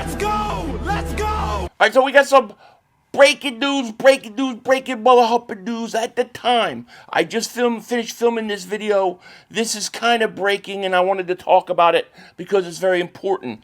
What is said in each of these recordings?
Let's go! Let's go! All right, so we got some breaking mother humping news. At the time I just finished filming this video, this is kind of breaking, and I wanted to talk about it because it's very important.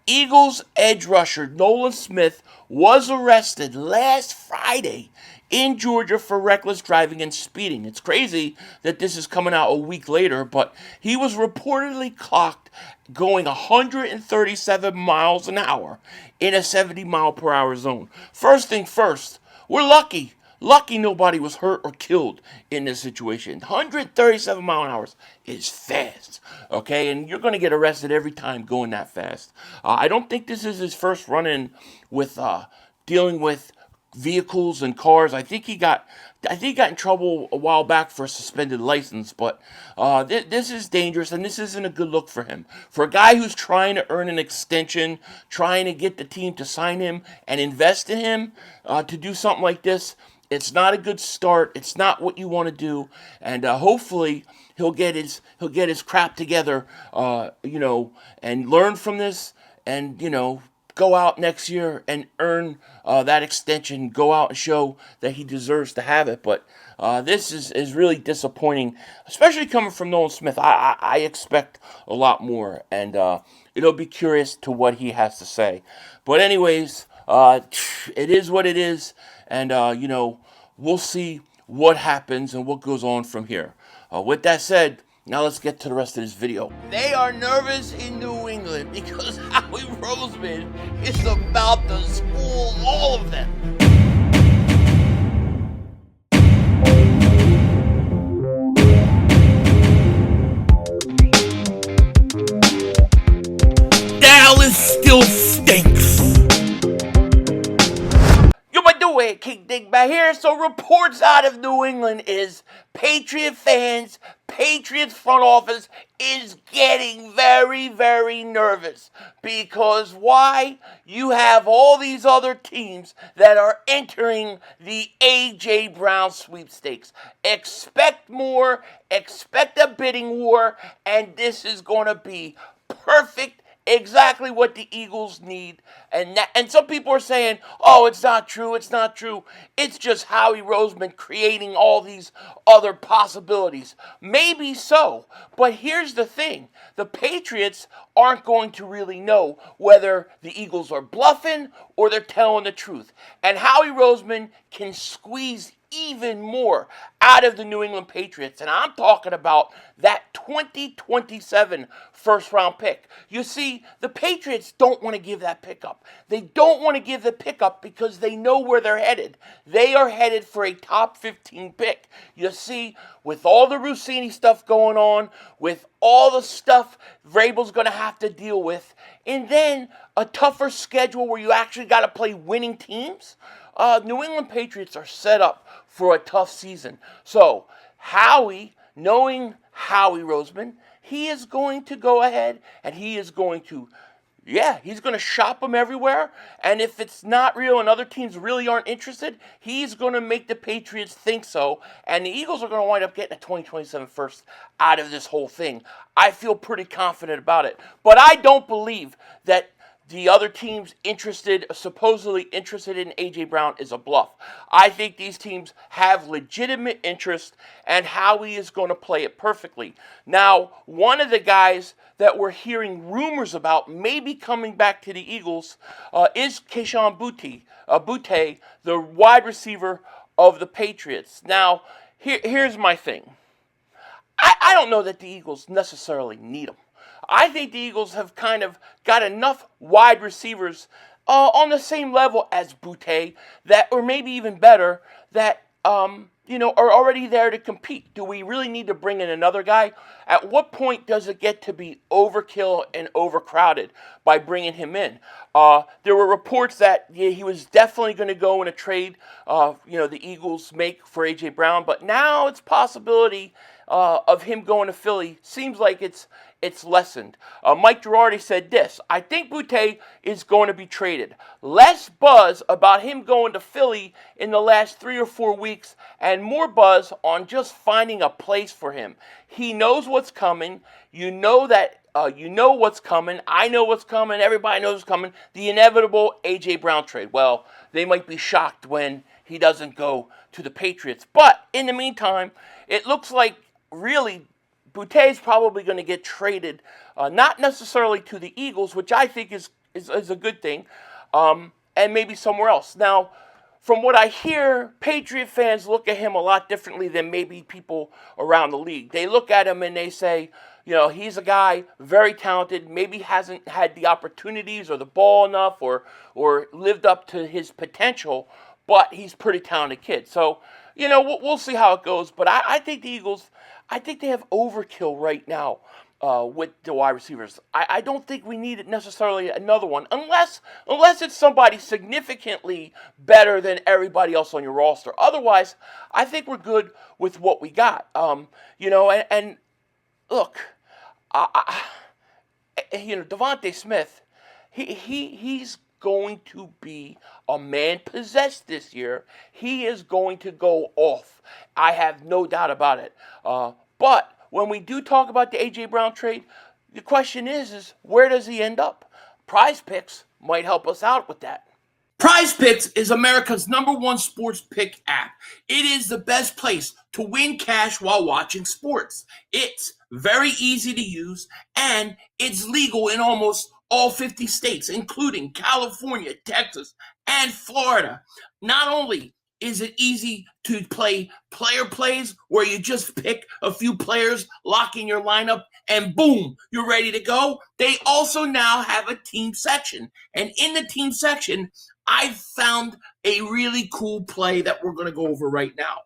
Eagles edge rusher Nolan Smith was arrested last Friday in Georgia for reckless driving and speeding. It's crazy that this is coming out a week later, but he was reportedly clocked going 137 miles an hour in a 70 mile per hour zone. First thing first, we're lucky. Lucky nobody was hurt or killed in this situation. 137 mile an hour is fast, okay? And you're going to get arrested every time going that fast. I don't think this is his first run-in with dealing with vehicles and cars. I think he got in trouble a while back for a suspended license, but this is dangerous, and this isn't a good look for him. For a guy who's trying to earn an extension, trying to get the team to sign him and invest in him, to do something like this, it's not a good start. It's not what you want to do, and hopefully he'll get his crap together, and learn from this, and go out next year and earn that extension, go out and show that he deserves to have it. But this is really disappointing, especially coming from Nolan Smith. I expect a lot more, and it'll be curious to what he has to say. But anyways, it is what it is, and we'll see what happens and what goes on from here. With that said, now let's get to the rest of this video. They are nervous in New England because Howie Roseman is about to school all of them. Dallas still stinks. King Dig back here. So reports out of New England is Patriot fans, Patriots front office is getting very, very nervous. Because why? You have all these other teams that are entering the A.J. Brown sweepstakes. Expect more, expect a bidding war, and this is going to be perfect. Exactly what the Eagles need. And some people are saying, oh, it's not true, it's not true. It's just Howie Roseman creating all these other possibilities. Maybe so, but here's the thing. The Patriots aren't going to really know whether the Eagles are bluffing or they're telling the truth. And Howie Roseman can squeeze even more out of the New England Patriots. And I'm talking about that 2027 first-round pick. You see, the Patriots don't want to give that pick up. They don't want to give the pick up because they know where they're headed. They are headed for a top 15 pick. You see, with all the Rossini stuff going on, with all the stuff Vrabel's going to have to deal with, and then a tougher schedule where you actually got to play winning teams, New England Patriots are set up for a tough season. So, Howie, knowing Howie Roseman, he is going to go ahead and he is going to, he's going to shop them everywhere. And if it's not real and other teams really aren't interested, he's going to make the Patriots think so. And the Eagles are going to wind up getting a 2027 first out of this whole thing. I feel pretty confident about it. But I don't believe that the other teams supposedly interested in A.J. Brown is a bluff. I think these teams have legitimate interest, and Howie is going to play it perfectly. Now, one of the guys that we're hearing rumors about maybe coming back to the Eagles is KAYSHON BOUTTE, the wide receiver of the Patriots. Now, here's my thing. I don't know that the Eagles necessarily need him. I think the Eagles have kind of got enough wide receivers on the same level as BOUTTE, that, or maybe even better, that are already there to compete. Do we really need to bring in another guy? At what point does it get to be overkill and overcrowded by bringing him in? There were reports that he was definitely going to go in a trade, the Eagles make for A.J. Brown, but now it's possibility of him going to Philly. Seems like it's lessened. Mike Girardi said this: I think BOUTTE is going to be traded. Less buzz about him going to Philly in the last 3 or 4 weeks, and more buzz on just finding a place for him. He knows what's coming. You know that You know what's coming. I know what's coming. Everybody knows what's coming. The inevitable A.J. Brown trade. Well, they might be shocked when he doesn't go to the Patriots. But in the meantime, it looks like really Boutte is probably going to get traded, not necessarily to the Eagles, which I think is a good thing, and maybe somewhere else. Now, from what I hear, Patriot fans look at him a lot differently than maybe people around the league. They look at him and they say, he's a guy very talented, maybe hasn't had the opportunities or the ball enough or lived up to his potential, but he's a pretty talented kid. So, we'll see how it goes. But I think the Eagles, I think they have overkill right now. With the wide receivers, I don't think we need necessarily another one, unless it's somebody significantly better than everybody else on your roster. Otherwise, I think we're good with what we got. And look, DeVonta Smith, he's going to be a man possessed this year. He is going to go off. I have no doubt about it. But when we do talk about the A.J. Brown trade, the question is where does he end up? Prize Picks might help us out with that. Prize Picks is America's #1 sports pick app. It is the best place to win cash while watching sports. It's very easy to use, and it's legal in almost all 50 states, including California, Texas, and Florida. Not only is it easy to play player plays where you just pick a few players, lock in your lineup, and boom, you're ready to go. They also now have a team section. And in the team section, I found a really cool play that we're going to go over right now.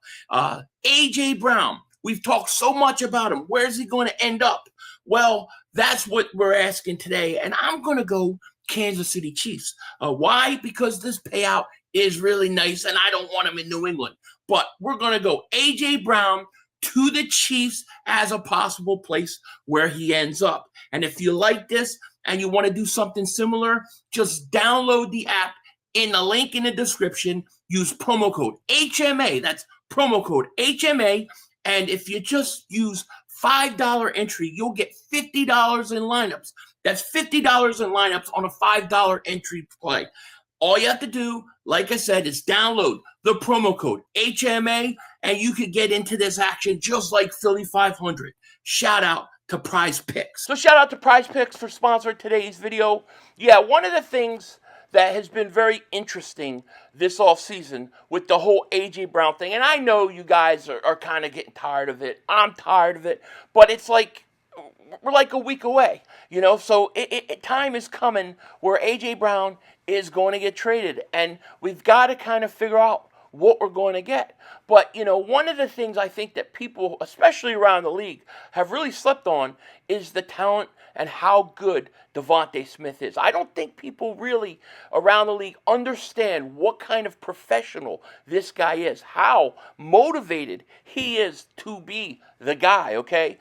A.J. Brown, we've talked so much about him. Where's he going to end up? Well, that's what we're asking today. And I'm going to go Kansas City Chiefs. Why? Because this payout is really nice, and I don't want him in New England. But we're going to go A.J. Brown to the Chiefs as a possible place where he ends up. And if you like this and you want to do something similar, just download the app in the link in the description. Use promo code HMA. That's promo code HMA. And if you just use $5 entry, you'll get $50 in lineups. That's $50 in lineups on a $5 entry play. All you have to do, like I said, is download the promo code HMA, and you can get into this action just like Philly 500. Shout out to Prize Picks. So shout out to Prize Picks for sponsoring today's video. Yeah, one of the things that has been very interesting this offseason with the whole A.J. Brown thing, and I know you guys are kind of getting tired of it. I'm tired of it, but it's like we're like a week away, so time is coming where A.J. Brown is going to get traded, and we've got to kind of figure out what we're going to get. But, one of the things I think that people, especially around the league, have really slept on is the talent and how good DeVonta Smith is. I don't think people really around the league understand what kind of professional this guy is, how motivated he is to be the guy, okay?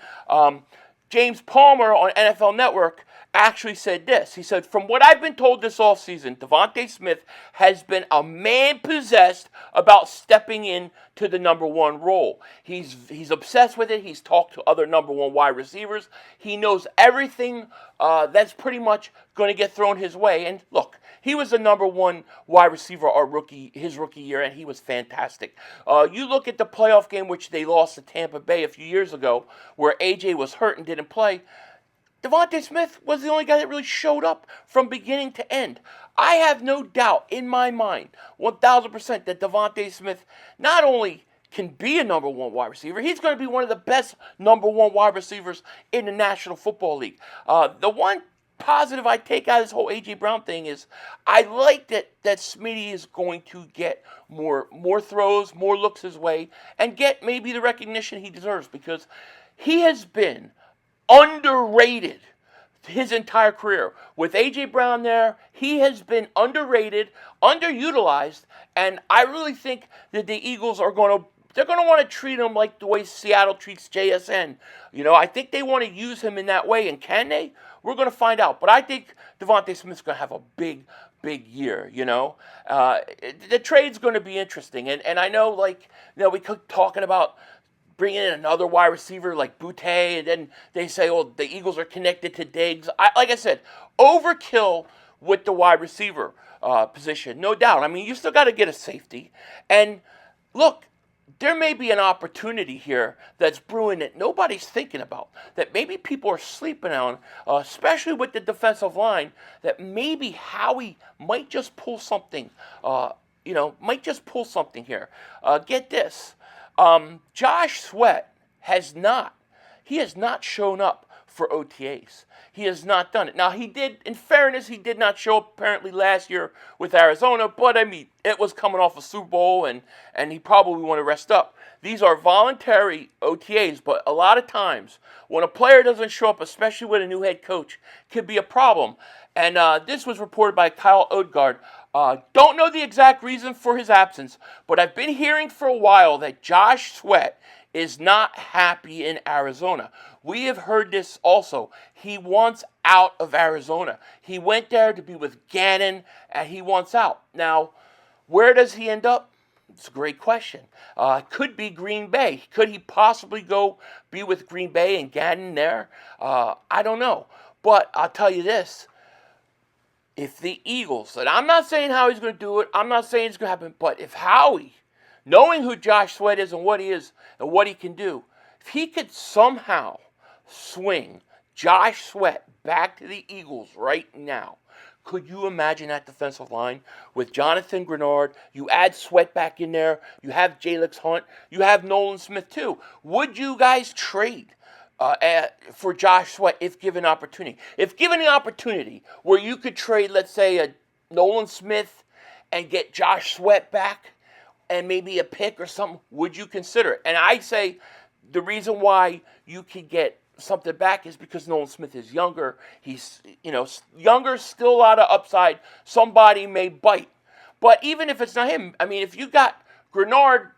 James Palmer on NFL Network actually said this. He said, from what I've been told this offseason, DeVonta Smith has been a man possessed about stepping in to the #1 role. He's obsessed with it. He's talked to other #1 wide receivers. He knows everything that's pretty much going to get thrown his way. And look, he was the #1 wide receiver his rookie year, and he was fantastic. You look at the playoff game which they lost to Tampa Bay a few years ago, where A.J. was hurt and didn't play. DeVonta Smith was the only guy that really showed up from beginning to end. I have no doubt in my mind, 1,000%, that DeVonta Smith not only can be a #1 wide receiver, he's going to be one of the best #1 wide receivers in the National Football League. The one positive I take out of this whole A.J. Brown thing is I like that Smitty is going to get more throws, more looks his way, and get maybe the recognition he deserves, because he has been underrated his entire career. With A.J. Brown there, he has been underrated, underutilized, and I really think that the Eagles are going to want to treat him like the way Seattle treats JSN. I think they want to use him in that way, and can they? We're going to find out. But I think DeVonta Smith's going to have a big year, The trade's going to be interesting, and I know, we keep talking about bringing in another wide receiver like BOUTTE, and then they say, oh, the Eagles are connected to Diggs. Like I said, overkill with the wide receiver position, no doubt. I mean, you still got to get a safety. And look, there may be an opportunity here that's brewing that nobody's thinking about, that maybe people are sleeping on, especially with the defensive line, that maybe Howie might just pull something, might just pull something here. Get this. Josh Sweat has not shown up for OTAs. He has not done it. Now, he did, in fairness, he did not show up apparently last year with Arizona, but I mean, it was coming off a Super Bowl, and he probably want to rest up. These are voluntary OTAs, but a lot of times when a player doesn't show up, especially with a new head coach, could be a problem. And this was reported by Kyle Odgaard. Don't know the exact reason for his absence, but I've been hearing for a while that Josh Sweat is not happy in Arizona. We have heard this also. He wants out of Arizona. He went there to be with Gannon, and he wants out. Now, where does he end up? It's a great question. Could be Green Bay. Could he possibly go be with Green Bay and Gannon there? I don't know. But I'll tell you this. If the Eagles, and I'm not saying Howie's going to do it, I'm not saying it's going to happen, but if Howie, knowing who Josh Sweat is and what he is and what he can do, if he could somehow swing Josh Sweat back to the Eagles right now, could you imagine that defensive line with Jonathan Grenard? You add Sweat back in there. You have Jalix Hunt. You have Nolan Smith too. Would you guys trade for Josh Sweat if given opportunity? If given the opportunity where you could trade, let's say, a Nolan Smith and get Josh Sweat back and maybe a pick or something, would you consider it? And I say the reason why you could get something back is because Nolan Smith is younger. He's, younger, still a lot of upside. Somebody may bite. But even if it's not him, I mean, if you got Grenard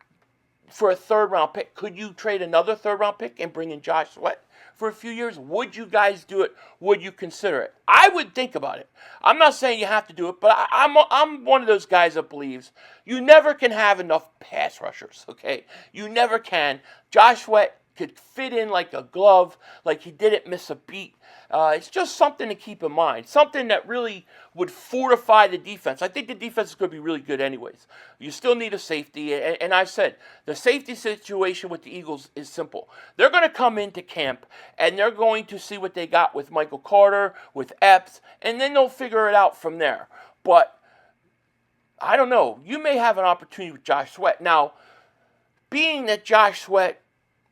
for a third-round pick, could you trade another third-round pick and bring in Josh Sweat for a few years? Would you guys do it? Would you consider it? I would think about it. I'm not saying you have to do it, but I'm one of those guys that believes you never can have enough pass rushers, okay? You never can. Josh Sweat could fit in like a glove, like he didn't miss a beat. It's just something to keep in mind, something that really would fortify the defense. I think the defense is going to be really good anyways. You still need a safety, and I've said the safety situation with the Eagles is simple. They're going to come into camp, and they're going to see what they got with Michael Carter, with Epps, and then they'll figure it out from there. But I don't know. You may have an opportunity with Josh Sweat. Now, being that Josh Sweat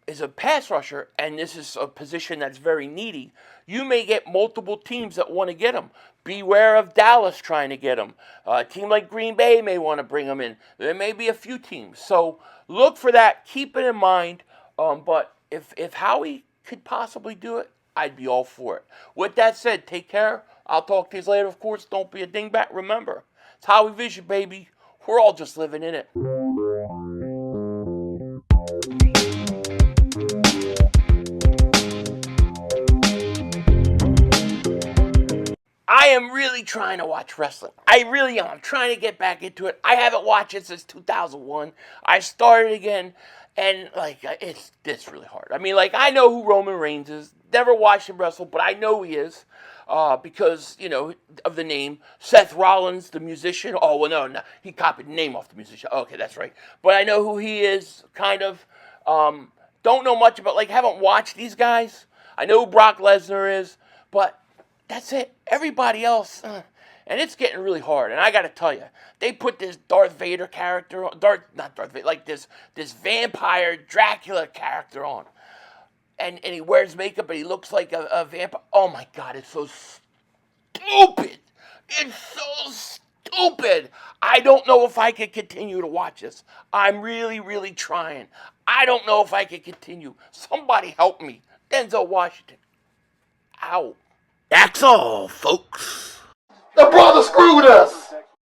is a pass rusher, and this is a position that's very needy, you may get multiple teams that want to get him. Beware of Dallas trying to get him. A team like Green Bay may want to bring him in. There may be a few teams. So look for that. Keep it in mind. But if Howie could possibly do it, I'd be all for it. With that said, take care. I'll talk to you later. Of course, don't be a dingbat. Remember, it's Howie Vision, baby. We're all just living in it. I am really trying to watch wrestling. I really am. I'm trying to get back into it. I haven't watched it since 2001. I started again, and it's really hard. I mean, I know who Roman Reigns is. Never watched him wrestle, but I know who he is because, of the name. Seth Rollins, the musician. Oh, well, no. He copied the name off the musician. Okay, that's right. But I know who he is, kind of. Don't know much about, haven't watched these guys. I know who Brock Lesnar is, but that's it. Everybody else, and it's getting really hard. And I got to tell you, they put this Darth Vader character on, not Darth Vader, this vampire Dracula character on. And he wears makeup and he looks like a vampire. Oh my God, it's so stupid. It's so stupid. I don't know if I can continue to watch this. I'm really, really trying. I don't know if I can continue. Somebody help me. Denzel Washington. Ow. That's all, folks. The brother screwed us.